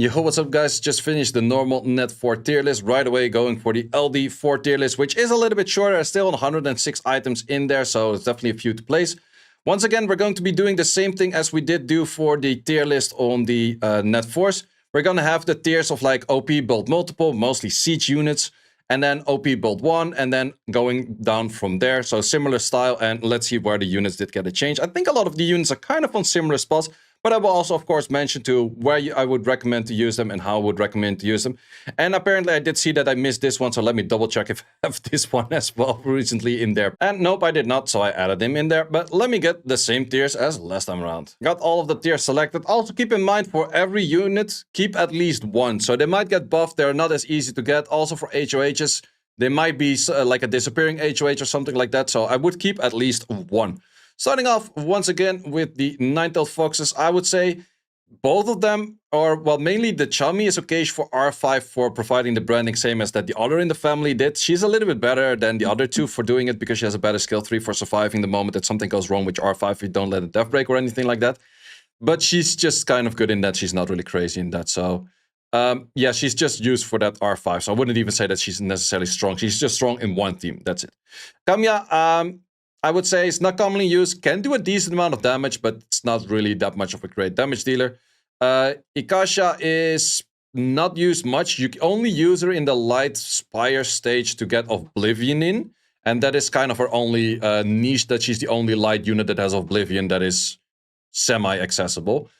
Yo, what's up guys? Just finished the normal net 4 tier list. Right away going for the LD 4 tier list, which is a little bit shorter. Still 106 items in there, so it's definitely a few to place. Once again, we're going to be doing the same thing as we did do for the tier list on the net 4s. We're going to have the tiers of like OP build multiple, mostly siege units, and then OP build 1, and then going down from there. So similar style, and let's see where the units did get a change. I think a lot of the units are kind of on similar spots, but I will also, of course, mention to where I would recommend to use them and how I would recommend to use them. And apparently I did see that I missed this one, so let me double check if I have this one as well recently in there. And nope, I did not, so I added him in there. But let me get the same tiers as last time around. Got all of the tiers selected. Also keep in mind, for every unit, keep at least one. So they might get buffed, they're not as easy to get. Also for HOHs, they might be like a disappearing HOH or something like that. So I would keep at least one. Starting off once again with the Nine-Tailed Foxes, I would say both of them are, well, mainly the Chummy is okay for R5 for providing the branding, same as that the other in the family did. She's a little bit better than the other two for doing it because she has a better skill 3 for surviving the moment that something goes wrong with R5 if you don't let a death break or anything like that. But she's just kind of good in that. She's not really crazy in that. So yeah, she's just used for that R5. So I wouldn't even say that she's necessarily strong. She's just strong in one team. That's it. Kamiya, I would say it's not commonly used, can do a decent amount of damage, but it's not really that much of a great damage dealer. Ikasha is not used much. You only use her in the light spire stage to get Oblivion in, and that is kind of her only niche, that she's the only light unit that has Oblivion that is semi-accessible.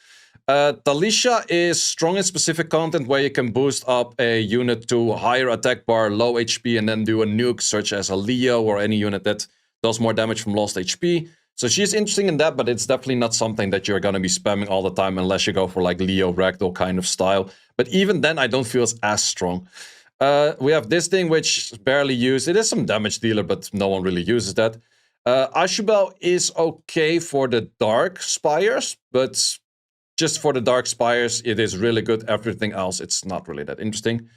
Talisha is strong in specific content where you can boost up a unit to higher attack bar, low HP, and then do a nuke, such as a Leo or any unit that does more damage from lost HP. So she's interesting in that, but it's definitely not something that you're going to be spamming all the time unless you go for like Leo Ragdoll kind of style. But even then, I don't feel it's as strong. We have this thing, which is barely used. It is some damage dealer, but no one really uses that. Ashubel is okay for the Dark Spires, but just for the Dark Spires, it is really good. Everything else, it's not really that interesting.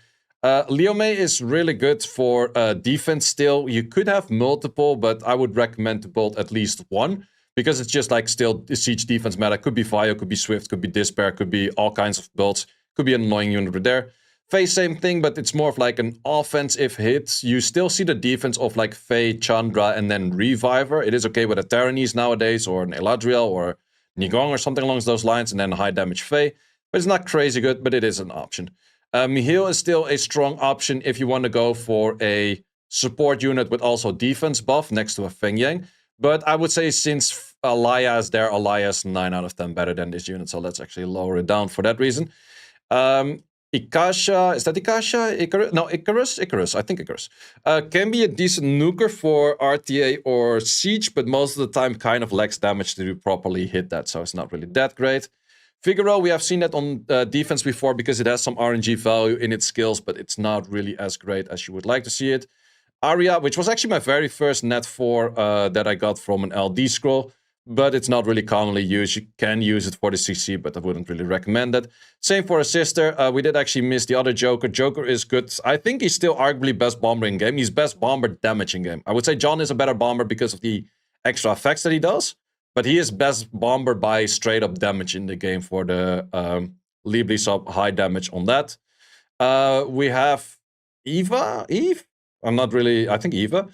Leomay is really good for defense still. You could have multiple, but I would recommend to build at least one, because it's just like still siege defense meta. Could be Vio, could be Swift, could be Despair, could be all kinds of builds. Could be an annoying unit right there. Faye, same thing, but it's more of like an offensive hit. You still see the defense of like Faye, Chandra, and then Reviver. It is okay with a Terranese nowadays, or an Eladriel, or Nigong, or something along those lines, and then high damage Faye. But it's not crazy good, but it is an option. Mihail is still a strong option if you want to go for a support unit with also defense buff next to a Feng Yang. But I would say since Alaya is there, Alaya is 9 out of 10 better than this unit. So let's actually lower it down for that reason. Ikasha, is that Ikasha? Icarus? No, Icarus? Icarus, I think Icarus. Can be a decent nuker for RTA or Siege, but most of the time kind of lacks damage to properly hit that. So it's not really that great. Figaro, we have seen that on defense before because it has some RNG value in its skills, but it's not really as great as you would like to see it. Aria, which was actually my very first net 4 that I got from an LD scroll, but it's not really commonly used. You can use it for the CC, but I wouldn't really recommend it. Same for a sister. We did actually miss the other Joker. Joker is good. I think he's still arguably best bomber in game. He's best bomber damage in game. I would say John is a better bomber because of the extra effects that he does. But he is best bomber by straight up damage in the game for the Libri sub high damage on that. We have Eve? I'm not really, I think Eva.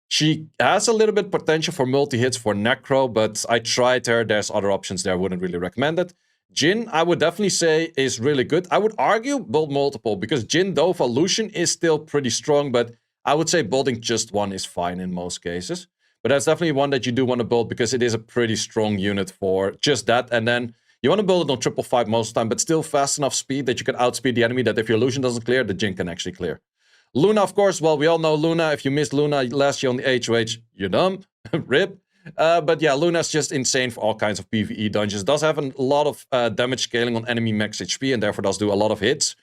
She has a little bit potential for multi-hits for Necro, but I tried her. There's other options there. I wouldn't really recommend it. Jin, I would definitely say is really good. I would argue build multiple because Jin, Dova, Lucian is still pretty strong, but I would say building just one is fine in most cases. But that's definitely one that you do want to build because it is a pretty strong unit for just that. And then you want to build it on 555 most of the time, but still fast enough speed that you can outspeed the enemy, that if your illusion doesn't clear, the Jin can actually clear. Luna, of course, well, we all know Luna. If you missed Luna last year on the HOH, you're dumb. Rip. But yeah, Luna's just insane for all kinds of PvE dungeons. Does have a lot of damage scaling on enemy max HP and therefore does do a lot of hits.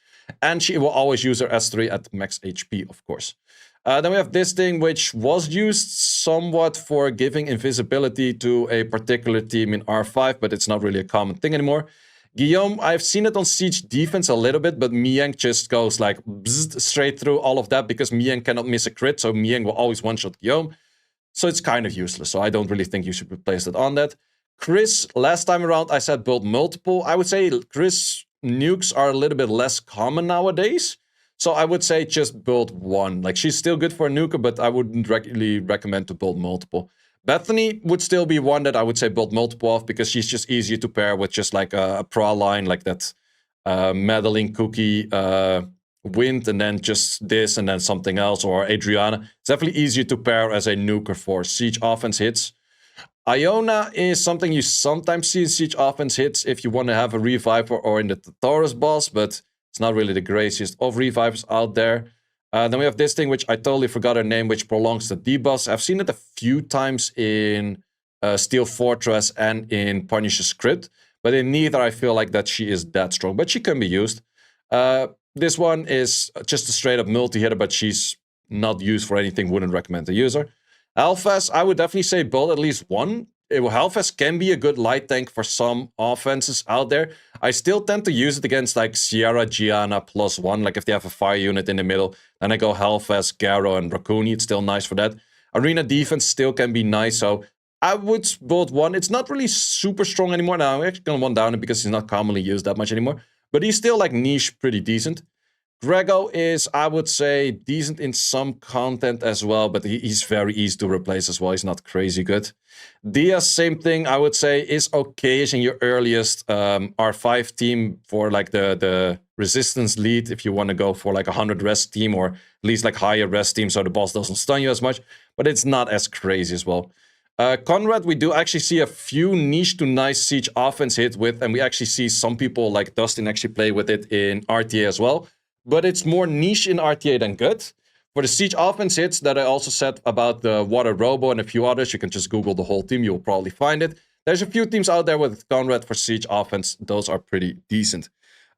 And she will always use her S3 at max HP, of course. Then we have this thing, which was used somewhat for giving invisibility to a particular team in R5, but it's not really a common thing anymore. Guillaume, I've seen it on Siege defense a little bit, but Miang just goes like bzzzt, straight through all of that because Miang cannot miss a crit, so Miang will always one-shot Guillaume. So it's kind of useless, so I don't really think you should replace that on that. Chris, last time around I said build multiple. I would say Chris nukes are a little bit less common nowadays. So I would say just build one. Like, she's still good for a nuker, but I wouldn't really recommend to build multiple. Bethany would still be one that I would say build multiple of, because she's just easier to pair with just like a Praline, like that Madeline Cookie Wind, and then just this, and then something else, or Adriana. It's definitely easier to pair as a nuker for siege offense hits. Iona is something you sometimes see in siege offense hits if you want to have a reviver or in the Taurus boss, but it's not really the greatest of revivers out there. Then we have this thing, which I totally forgot her name, which prolongs the debuffs. I've seen it a few times in Steel Fortress and in Punisher's Crypt, but in neither I feel like that she is that strong, but she can be used. This one is just a straight up multi-hitter, but she's not used for anything, wouldn't recommend to use her. Alphas, I would definitely say build at least one. Alphas can be a good light tank for some offenses out there. I still tend to use it against like Sierra, Gianna +1. Like if they have a fire unit in the middle, then I go Hellfest, Garo, and Raccoon. It's still nice for that. Arena defense still can be nice, so I would build one. It's not really super strong anymore. Now I'm actually going to one down it because he's not commonly used that much anymore. But he's still like niche, pretty decent. Grego is, I would say, decent in some content as well, but he's very easy to replace as well. He's not crazy good. Diaz, same thing, I would say, is okay-ish in your earliest R5 team for like the resistance lead, if you want to go for like 100 rest team, or at least like higher rest team so the boss doesn't stun you as much, but it's not as crazy as well. Conrad, we do actually see a few niche to nice siege offense hit with, and we actually see some people like Dustin actually play with it in RTA as well. But it's more niche in RTA than good. For the siege offense hits that I also said about the Water Robo and a few others, you can just Google the whole team, you'll probably find it. There's a few teams out there with Conrad for siege offense. Those are pretty decent.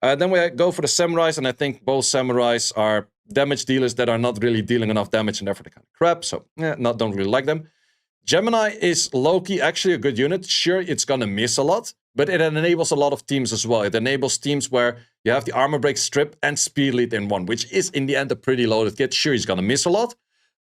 Then we go for the Samurais, and I think both Samurais are damage dealers that are not really dealing enough damage, and therefore they kind of crap, so don't really like them. Gemini is low-key actually a good unit. Sure, it's gonna miss a lot, but it enables a lot of teams as well. It enables teams where you have the armor break, strip, and speed lead in one, which is in the end a pretty loaded kit. Sure, he's gonna miss a lot,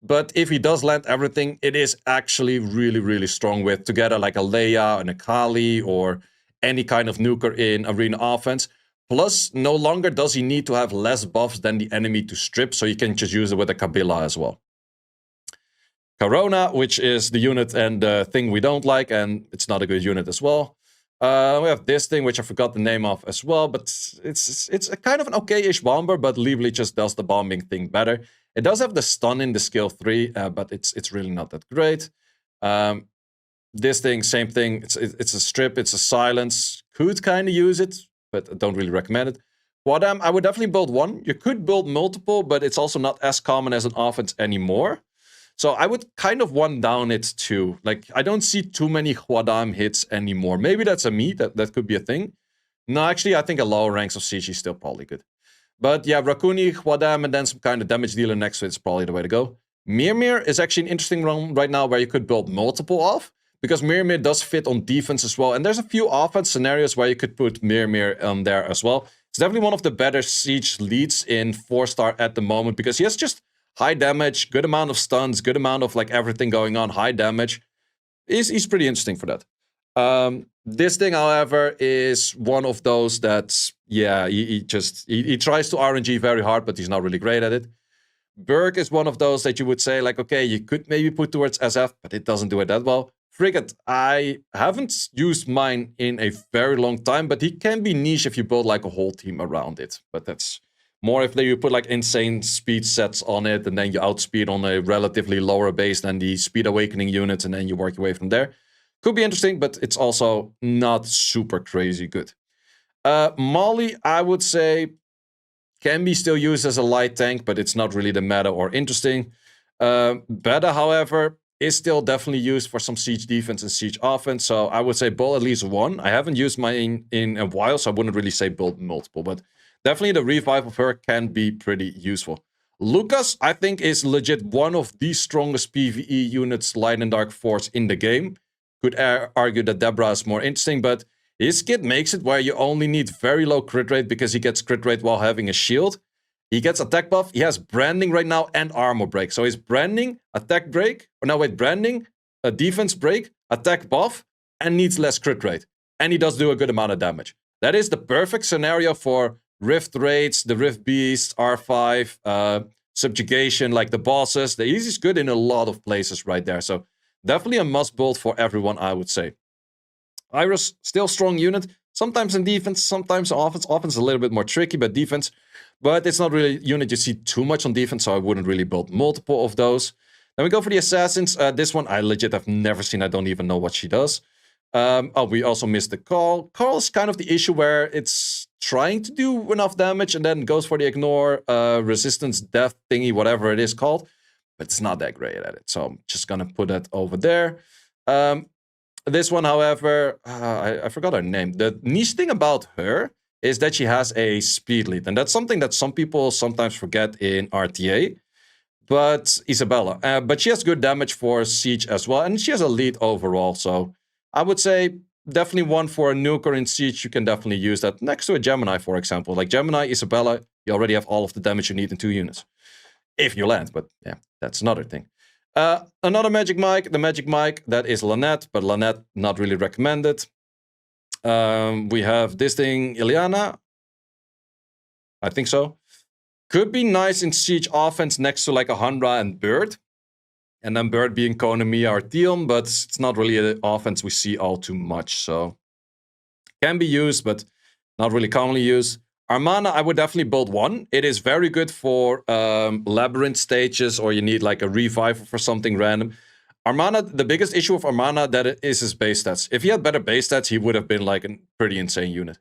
but if he does land everything, it is actually really, really strong with together like a Leia and a Kali or any kind of nuker in arena offense. Plus, no longer does he need to have less buffs than the enemy to strip, so you can just use it with a Kabila as well. Corona, which is the unit and the thing we don't like, and it's not a good unit as well. We have this thing, which I forgot the name of as well, but it's a kind of an okay-ish bomber, but Leavely just does the bombing thing better. It does have the stun in the skill 3, but it's really not that great. This thing, same thing. It's a strip, it's a silence. Could kind of use it, but I don't really recommend it. Quadam, I would definitely build one. You could build multiple, but it's also not as common as an offense anymore. So I would kind of one down it too. Like, I don't see too many Quadam hits anymore. Maybe that's a me, that could be a thing. No, actually, I think a lower ranks of Siege is still probably good. But yeah, Rakuni, Quadam, and then some kind of damage dealer next to it is probably the way to go. Mimir is actually an interesting one right now where you could build multiple of, because Mimir does fit on defense as well. And there's a few offense scenarios where you could put Mimir on there as well. It's definitely one of the better Siege leads in 4-star at the moment, because he has just high damage, good amount of stuns, good amount of like everything going on, high damage. He's pretty interesting for that. This thing, however, is one of those that, yeah, he tries to RNG very hard, but he's not really great at it. Berg is one of those that you would say, like, okay, you could maybe put towards SF, but it doesn't do it that well. Frigate, I haven't used mine in a very long time, but he can be niche if you build like a whole team around it. But that's more if you put like insane speed sets on it, and then you outspeed on a relatively lower base than the speed awakening units, and then you work your way from there. Could be interesting, but it's also not super crazy good. Molly, I would say, can be still used as a light tank, but it's not really the meta or interesting. Beta, however, is still definitely used for some siege defense and siege offense, so I would say build at least one. I haven't used mine in a while, so I wouldn't really say build multiple, but definitely the revive of her can be pretty useful. Lucas, I think, is legit one of the strongest PvE units, Light and Dark Force, in the game. Could argue that Deborah is more interesting, but his kit makes it where you only need very low crit rate because he gets crit rate while having a shield. He gets attack buff, he has branding right now, and armor break. So he's branding, attack break, or no wait, branding, a defense break, attack buff, and needs less crit rate. And he does do a good amount of damage. That is the perfect scenario for Rift Raids, the Rift Beasts, R5, Subjugation, like the bosses. The easy is good in a lot of places right there. So definitely a must build for everyone, I would say. Iris, still strong unit. Sometimes in defense, sometimes in offense. Offense is a little bit more tricky, but defense. But it's not really a unit you see too much on defense, so I wouldn't really build multiple of those. Then we go for the Assassins. This one I legit have never seen. I don't even know what she does. Oh, we also missed the Call. Call is kind of the issue where it's trying to do enough damage and then goes for the Ignore, Resistance, Death thingy, whatever it is called. But it's not that great at it, so I'm just gonna put that over there. This one, however, I forgot her name. The niche thing about her is that she has a speed lead, and that's something that some people sometimes forget in RTA. But Isabella, but she has good damage for Siege as well, and she has a lead overall, so I would say definitely one for a nuker in Siege. You can definitely use that next to a Gemini, for example. Like Gemini, Isabella, you already have all of the damage you need in 2 units. If you land, but yeah, that's another thing. Another Magic Mike, the Magic Mike, that is Lynette, but Lynette not really recommended. We have this thing, Ileana. I think so. Could be nice in Siege offense next to like a Handra and Bird. And then Bird being Konami or Theon, but it's not really an offense we see all too much. So can be used, but not really commonly used. Armana, I would definitely build one. It is very good for labyrinth stages, or you need like a revival for something random. Armana, the biggest issue of Armana that it is his base stats. If he had better base stats, he would have been like a pretty insane unit.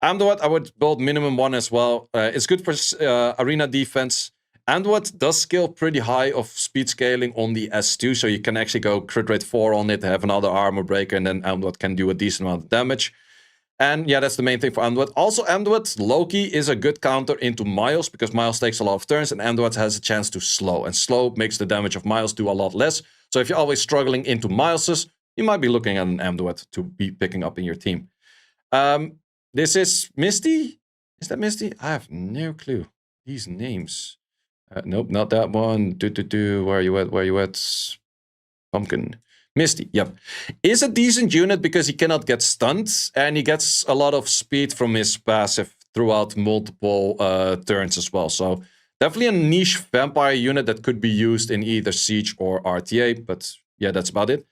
Amduat, I would build minimum one as well. It's good for arena defense. Amduat does scale pretty high of speed scaling on the S2, so you can actually go crit rate 4 on it, have another armor breaker, and then Amduat can do a decent amount of damage. And yeah, that's the main thing for Amduat. Also, Amduat, Loki is a good counter into Miles, because Miles takes a lot of turns, and Amduat has a chance to slow. And slow makes the damage of Miles do a lot less. So if you're always struggling into Mileses, you might be looking at an Amduat to be picking up in your team. This is Misty? Is that Misty? I have no clue. These names. Nope, not that one. Where are you at? Where are you at? Pumpkin. Misty, yep. Is a decent unit because he cannot get stunned, and he gets a lot of speed from his passive throughout multiple turns as well. So definitely a niche vampire unit that could be used in either Siege or RTA, but yeah, that's about it.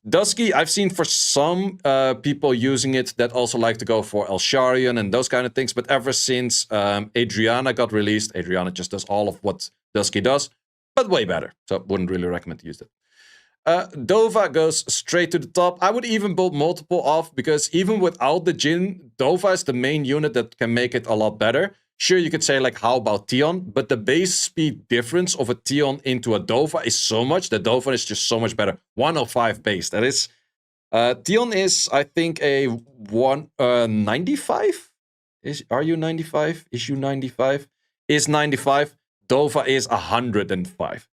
Dusky, I've seen for some people using it that also like to go for Elsharion and those kind of things, but ever since Adriana got released, Adriana just does all of what Dusky does, but way better. So wouldn't really recommend to use it. Dova goes straight to the top. I would even build multiple off, because even without the Jin, Dova is the main unit that can make it a lot better. Sure, you could say like, how about Theon? But the base speed difference of a Theon into a Dova is so much that Dova is just so much better. 105 base. That is... Theon is, I think, a 95? Are you 95? Is you 95? Is 95. Dova is 105.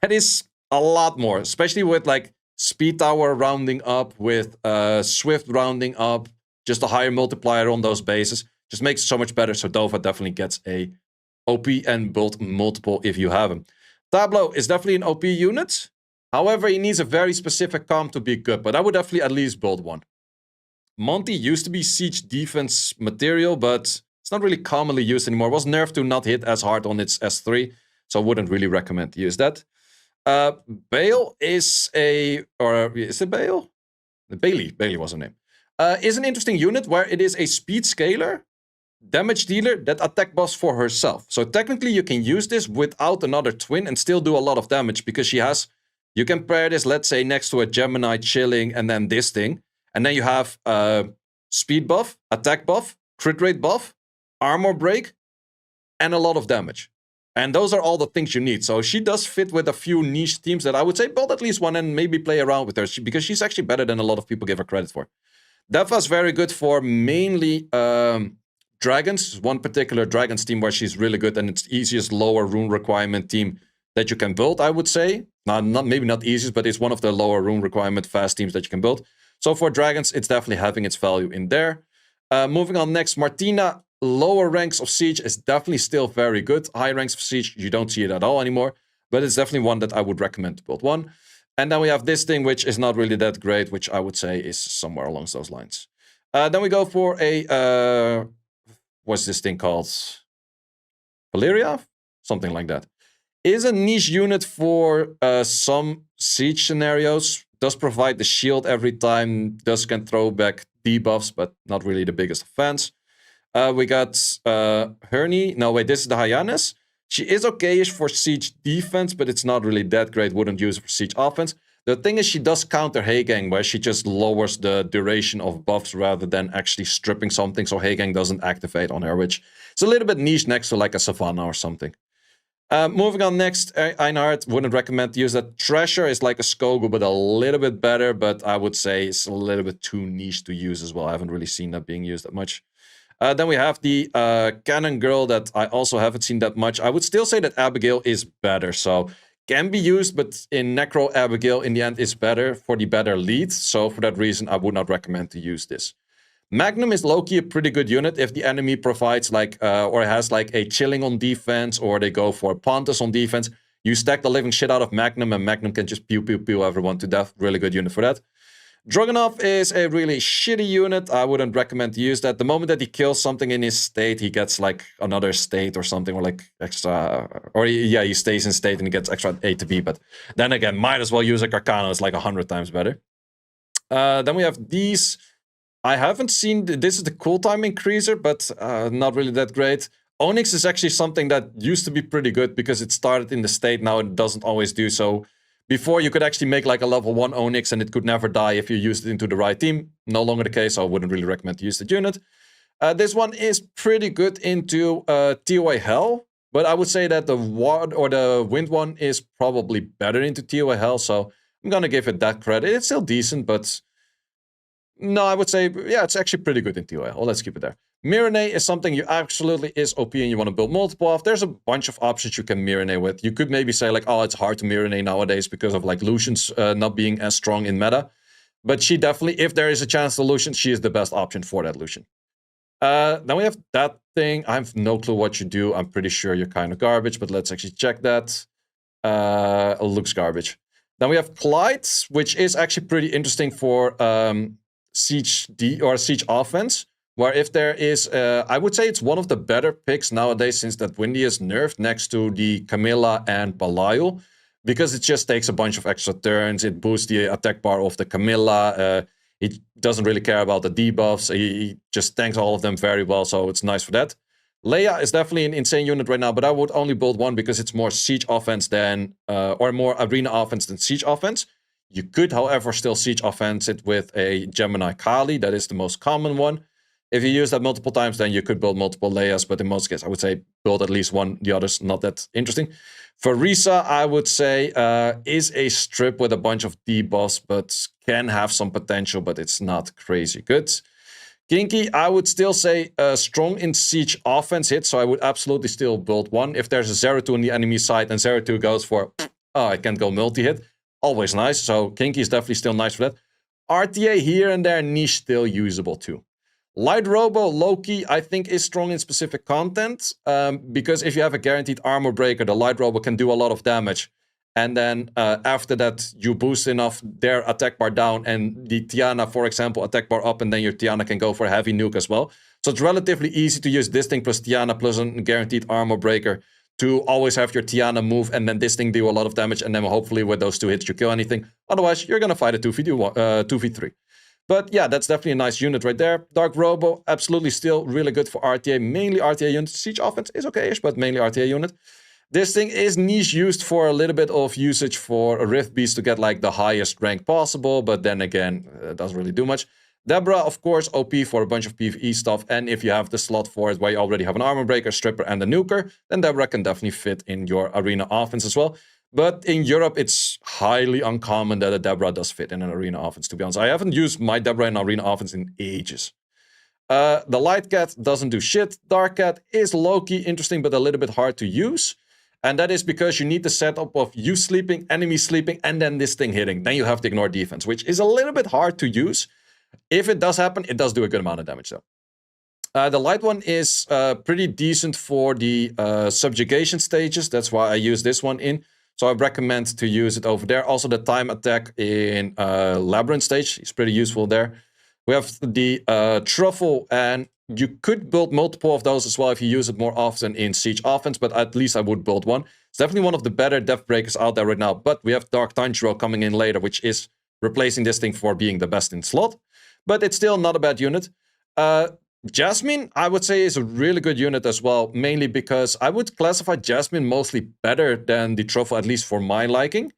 That is a lot more, especially with like speed tower rounding up, with swift rounding up, just a higher multiplier on those bases. Just makes it so much better, so Dova definitely gets a OP and build multiple if you have him. Tableau is definitely an OP unit. However, he needs a very specific comp to be good, but I would definitely at least build one. Monty used to be siege defense material, but it's not really commonly used anymore. It was nerfed to not hit as hard on its S3, so I wouldn't really recommend to use that. Bale is a... or is it Bale? Bailey was her name. Is an interesting unit where it is a speed scaler, damage dealer that attack buffs for herself. So technically you can use this without another twin and still do a lot of damage, because she has... You can pair this, let's say, next to a Gemini chilling and then this thing. And then you have speed buff, attack buff, crit rate buff, armor break, and a lot of damage. And those are all the things you need. So she does fit with a few niche teams that I would say build at least one and maybe play around with her, because she's actually better than a lot of people give her credit for. Deva's very good for mainly dragons. One particular dragons team where she's really good, and it's the easiest lower rune requirement team that you can build, I would say. Maybe not easiest, but it's one of the lower rune requirement fast teams that you can build. So for dragons, it's definitely having its value in there. Moving on next, Martina. Lower ranks of Siege is definitely still very good. High ranks of Siege, you don't see it at all anymore. But it's definitely one that I would recommend to build one. And then we have this thing, which is not really that great, which I would say is somewhere along those lines. Then we go for a... what's this thing called? Valeria? Something like that. Is a niche unit for some siege scenarios. Does provide the shield every time. Does can throw back debuffs, but not really the biggest offense. We got Herney. No, wait, this is the Hyannis. She is okay-ish for siege defense, but it's not really that great. Wouldn't use it for siege offense. The thing is, she does counter Heigang, where she just lowers the duration of buffs rather than actually stripping something, so Heigang doesn't activate on her, which is a little bit niche next to like a Savannah or something. Moving on next, Einhard, wouldn't recommend to use that. Tresar is like a Skogu, but a little bit better, but I would say it's a little bit too niche to use as well. I haven't really seen that being used that much. Then we have the Cannon Girl that I also haven't seen that much. I would still say that Abigail is better, so can be used, but in Necro, Abigail in the end is better for the better lead, so for that reason I would not recommend to use this. Magnum is low-key a pretty good unit if the enemy provides like, or has like a chilling on defense, or they go for Pontus on defense. You stack the living shit out of Magnum, and Magnum can just pew pew pew everyone to death. Really good unit for that. Dragunov is a really shitty unit. I wouldn't recommend to use that. The moment that he kills something in his state, he gets like another state or something, or like extra, or yeah, he stays in state and he gets extra A to B. But then again, might as well use a Carcano. It's like 100 times better. Then we have these. I haven't seen, this is the cool time increaser, but not really that great. Onyx is actually something that used to be pretty good because it started in the state, now it doesn't always do so. Before you could actually make like a level 1 Onyx and it could never die if you used it into the right team. No longer the case, so I wouldn't really recommend to use the unit. This one is pretty good into TOA Hell, but I would say that the Ward or the Wind one is probably better into TOA Hell, so I'm gonna give it that credit. It's still decent, but... no, I would say, yeah, it's actually pretty good in TOA. Well, let's keep it there. Miranay is something you absolutely is OP and you want to build multiple of. There's a bunch of options you can Miranay with. You could maybe say like, oh, it's hard to Miranay nowadays because of like Lucian's not being as strong in meta. But she definitely, if there is a chance to Lucian, she is the best option for that Lucian. Then we have that thing. I have no clue what you do. I'm pretty sure you're kind of garbage, but let's actually check that. It looks garbage. Then we have Clyde, which is actually pretty interesting for... siege D or siege offense, where if there is I would say it's one of the better picks nowadays since that Windy is nerfed next to the Camilla and Belial, because it just takes a bunch of extra turns. It boosts the attack bar of the Camilla. It doesn't really care about the debuffs. He just tanks all of them very well, so it's nice for that. Leia is definitely an insane unit right now, but I would only build one because it's more siege offense than or more arena offense than siege offense. You could, however, still siege offense it with a Gemini Kali. That is the most common one. If you use that multiple times, then you could build multiple Leias, but in most cases, I would say build at least one. The others, not that interesting. For Risa, I would say is a strip with a bunch of debuffs, but can have some potential, but it's not crazy good. Kinky, I would still say strong in siege offense hit, so I would absolutely still build one. If there's a Zeratul on the enemy side and Zeratul goes for, oh, I can't go multi-hit, always nice, so Kinky is definitely still nice for that. RTA here and there, niche still usable too. Light Robo, Loki, I think is strong in specific content, because if you have a guaranteed armor breaker, the Light Robo can do a lot of damage. And then after that, you boost enough their attack bar down, and the Tiana, for example, attack bar up, and then your Tiana can go for a heavy nuke as well. So it's relatively easy to use this thing plus Tiana plus a guaranteed armor breaker to always have your Tiana move, and then this thing do a lot of damage, and then hopefully with those 2 hits you kill anything. Otherwise, you're gonna fight a 2v3. But yeah, that's definitely a nice unit right there. Dark Robo, absolutely still really good for RTA, mainly RTA unit. Siege offense is okay-ish, but mainly RTA unit. This thing is niche used for a little bit of usage for a Rift Beast to get like the highest rank possible, but then again, it doesn't really do much. Debra, of course, OP for a bunch of PvE stuff, and if you have the slot for it where you already have an armor breaker, stripper, and a nuker, then Debra can definitely fit in your arena offense as well. But in Europe, it's highly uncommon that a Debra does fit in an arena offense, to be honest. I haven't used my Debra in arena offense in ages. The Light Cat doesn't do shit. Dark Cat is low-key interesting, but a little bit hard to use. And that is because you need the setup of you sleeping, enemy sleeping, and then this thing hitting. Then you have to ignore defense, which is a little bit hard to use. If it does happen, it does do a good amount of damage, though. The light one is pretty decent for the subjugation stages. That's why I use this one in. So I recommend to use it over there. Also, the time attack in Labyrinth stage is pretty useful there. We have the Truffle, and you could build multiple of those as well if you use it more often in Siege offense, but at least I would build one. It's definitely one of the better death breakers out there right now, but we have Dark Tanjiro coming in later, which is replacing this thing for being the best in slot, but it's still not a bad unit. Jasmine, I would say, is a really good unit as well, mainly because I would classify Jasmine mostly better than the Truffle, at least for my liking,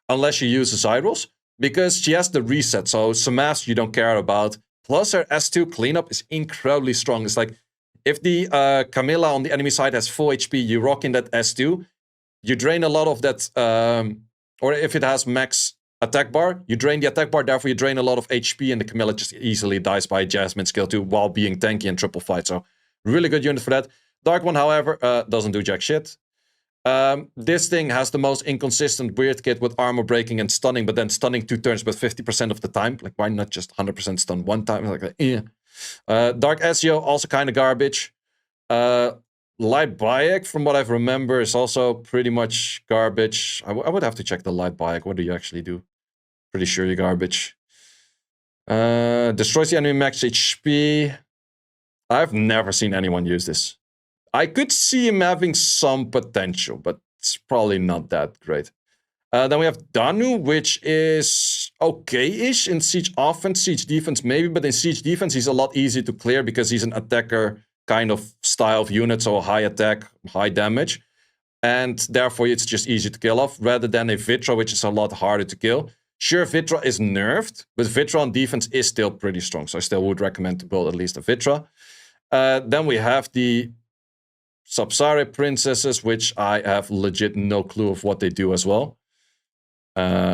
unless you use the Zyrals, because she has the reset, so Samash you don't care about. Plus her S2 cleanup is incredibly strong. It's like, if the Camilla on the enemy side has full HP, you rock in that S2, you drain a lot of that, or if it has max attack bar, you drain the attack bar, therefore you drain a lot of HP, and the Camilla just easily dies by Jasmine skill 2 while being tanky and triple fight. So, really good unit for that. Dark one, however, doesn't do jack shit. This thing has the most inconsistent weird kit with armor breaking and stunning, but then stunning 2 turns but 50% of the time. Like, why not just 100% stun one time? Like, yeah. Dark Ezio, also kind of garbage. Light Bayek, from what I remember, is also pretty much garbage. I would have to check the Light Bayek. What do you actually do? Pretty sure you're garbage. Destroys the enemy max HP. I've never seen anyone use this. I could see him having some potential, but it's probably not that great. Then we have Danu, which is okay-ish in Siege offense, Siege defense maybe, but in Siege defense he's a lot easier to clear because he's an attacker kind of style of unit, so high attack, high damage. And therefore it's just easy to kill off, rather than a Vitra, which is a lot harder to kill. Sure, Vitra is nerfed, but Vitra on defense is still pretty strong, so I still would recommend to build at least a Vitra. Then we have the Sapsare princesses, which I have legit no clue of what they do as well.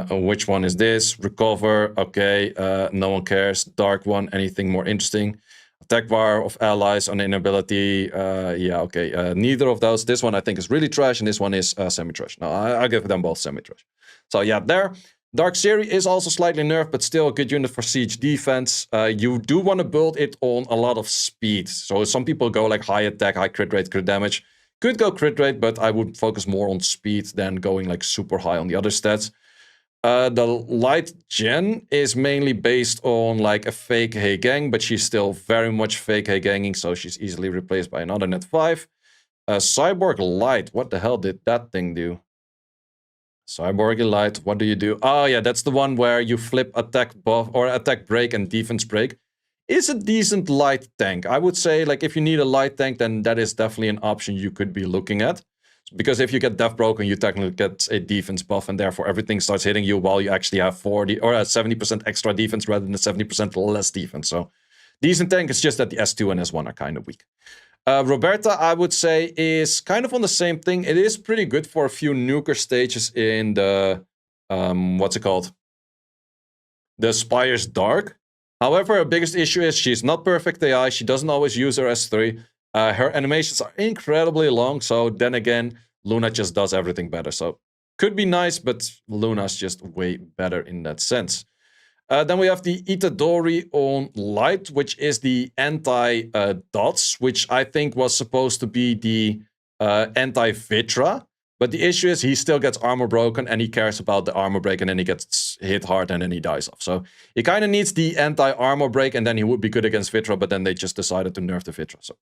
Which one is this? Recover, okay, no one cares. Dark one, anything more interesting? Attack bar of allies on inability, yeah, okay. Neither of those. This one I think is really trash, and this one is semi-trash. No, I'll give them both semi-trash. So yeah, there. Dark Siri is also slightly nerfed, but still a good unit for siege defense. You do want to build it on a lot of speed. So some people go like high attack, high crit rate, crit damage. Could go crit rate, but I would focus more on speed than going like super high on the other stats. The light gen is mainly based on like a fake Hey Gang, but she's still very much fake Hey Ganging, so she's easily replaced by another net 5. Cyborg Light, what the hell did that thing do? Cyborg Light, what do you do? Oh yeah, that's the one where you flip attack buff or attack break and defense break. It's a decent light tank. I would say like if you need a light tank, then that is definitely an option you could be looking at. Because if you get death broken, you technically get a defense buff, and therefore everything starts hitting you while you actually have 40 or 70% extra defense rather than 70% less defense. So decent tank, it's just that the S2 and S1 are kind of weak. Roberta, I would say, is kind of on the same thing. It is pretty good for a few nuker stages in the, what's it called? The Spire's Dark. However, her biggest issue is she's not perfect AI. She doesn't always use her S3. Her animations are incredibly long, so then again, Luna just does everything better. So, could be nice, but Luna's just way better in that sense. Then we have the Itadori on Light, which is the anti-dots, which I think was supposed to be the anti-Vitra. But the issue is he still gets armor broken, and he cares about the armor break, and then he gets hit hard, and then he dies off. So he kind of needs the anti-armor break, and then he would be good against Vitra, but then they just decided to nerf the Vitra. So,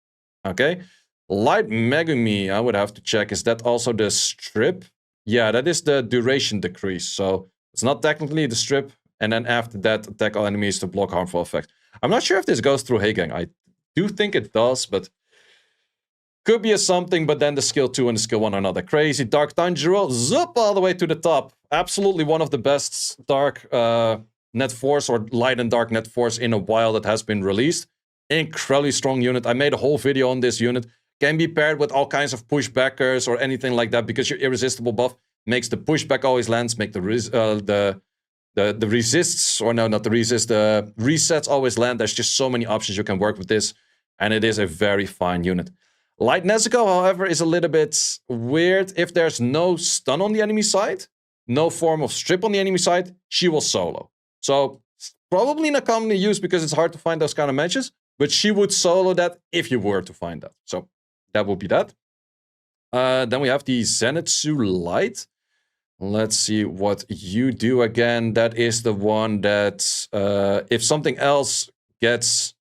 okay. Light Megumi, I would have to check. Is that also the strip? Yeah, that is the duration decrease. So it's not technically the strip. And then after that, attack all enemies to block harmful effects. I'm not sure if this goes through Heigang. I do think it does, but could be a something, but then the skill 2 and the skill 1 are not that crazy. Dark Tanjiro, zup, all the way to the top. Absolutely one of the best dark net force or light and dark net force in a while that has been released. Incredibly strong unit. I made a whole video on this unit. Can be paired with all kinds of pushbackers or anything like that, because your irresistible buff makes the pushback always lands, make the resists, or no, not the resist, the resets always land. There's just so many options you can work with this, and it is a very fine unit. Light Nezuko, however, is a little bit weird. If there's no stun on the enemy side, no form of strip on the enemy side, she will solo. So, probably not commonly used because it's hard to find those kind of matches, but she would solo that if you were to find that. So, that would be that. Then we have the Zenitsu Light. Let's see what you do again. That is the one that if something else gets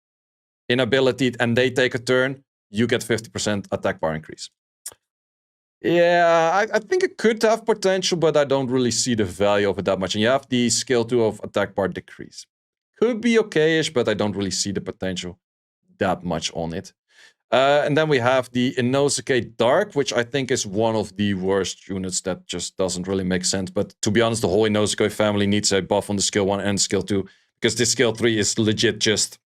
inabilitied and they take a turn, you get 50% attack bar increase. Yeah, I think it could have potential, but I don't really see the value of it that much. And you have the skill 2 of attack bar decrease. Could be okay-ish, but I don't really see the potential that much on it. And then we have the Inosuke Dark, which I think is one of the worst units that just doesn't really make sense. But to be honest, the whole Inosuke family needs a buff on the skill 1 and skill 2. Because this skill 3 is legit just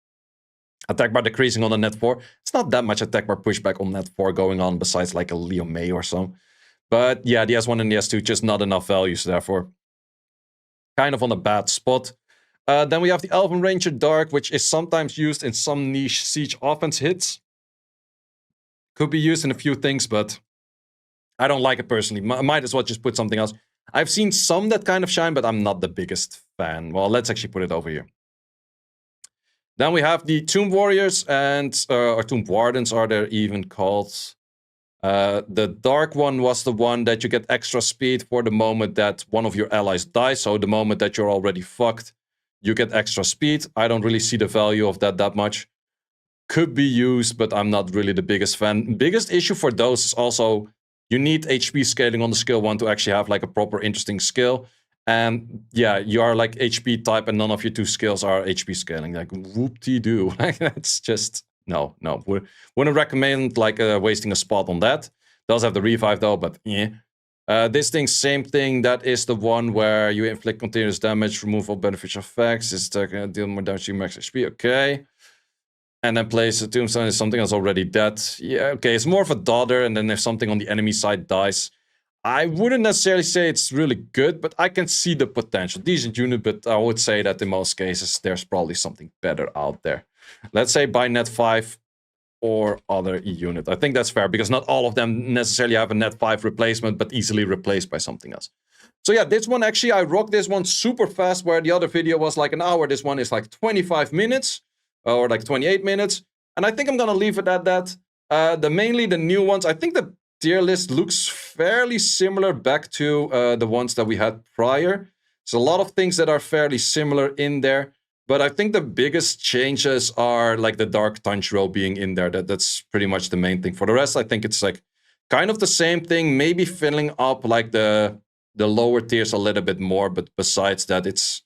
attack bar decreasing on the net 4. It's not that much attack bar pushback on net 4 going on besides like a Leo May or so. But yeah, the S1 and the S2 just not enough values, therefore. Kind of on a bad spot. Then we have the Elven Ranger Dark, which is sometimes used in some niche siege offense hits. Could be used in a few things, but I don't like it personally. Might as well just put something else. I've seen some that kind of shine, but I'm not the biggest fan. Well, let's actually put it over here. Then we have the Tomb Warriors and... or Tomb Wardens are they even called. The dark one was the one that you get extra speed for the moment that one of your allies dies. So the moment that you're already fucked, you get extra speed. I don't really see the value of that much. Could be used, but I'm not really the biggest fan. Biggest issue for those is also you need HP scaling on the skill 1 to actually have like a proper interesting skill. And yeah, you are like HP type and none of your 2 skills are HP scaling. Like whoop-de-doo. Like that's just, no. Wouldn't recommend like wasting a spot on that. Does have the revive though, but yeah. This thing, same thing. That is the one where you inflict continuous damage, remove all beneficial effects. It's deal more damage to max HP. Okay. And then place a tombstone is something that's already dead. Yeah, okay, it's more of a dodder, and then if something on the enemy side dies. I wouldn't necessarily say it's really good, but I can see the potential. Decent unit, but I would say that in most cases, there's probably something better out there. Let's say by net 5 or other unit. I think that's fair, because not all of them necessarily have a net 5 replacement, but easily replaced by something else. So yeah, this one actually, I rocked this one super fast, where the other video was like an hour. This one is like 25 minutes. Or like 28 minutes. And I think I'm gonna leave it at that. Mainly the new ones. I think the tier list looks fairly similar back to the ones that we had prior. There's a lot of things that are fairly similar in there. But I think the biggest changes are like the Dark Tanjiro being in there. That's pretty much the main thing. For the rest, I think it's like kind of the same thing. Maybe filling up like the lower tiers a little bit more. But besides that, it's,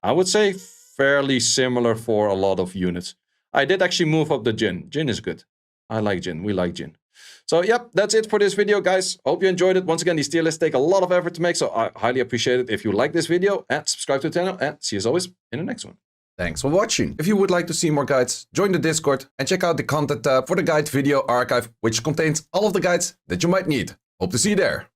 I would say, fairly similar for a lot of units. I did actually move up the Jin. Jin is good. I like Jin. We like Jin. So, yep, that's it for this video, guys. Hope you enjoyed it. Once again, these tier lists take a lot of effort to make, so I highly appreciate it if you like this video and subscribe to the channel, and see you as always in the next one. Thanks for watching. If you would like to see more guides, join the Discord and check out the content tab for the guide video archive, which contains all of the guides that you might need. Hope to see you there.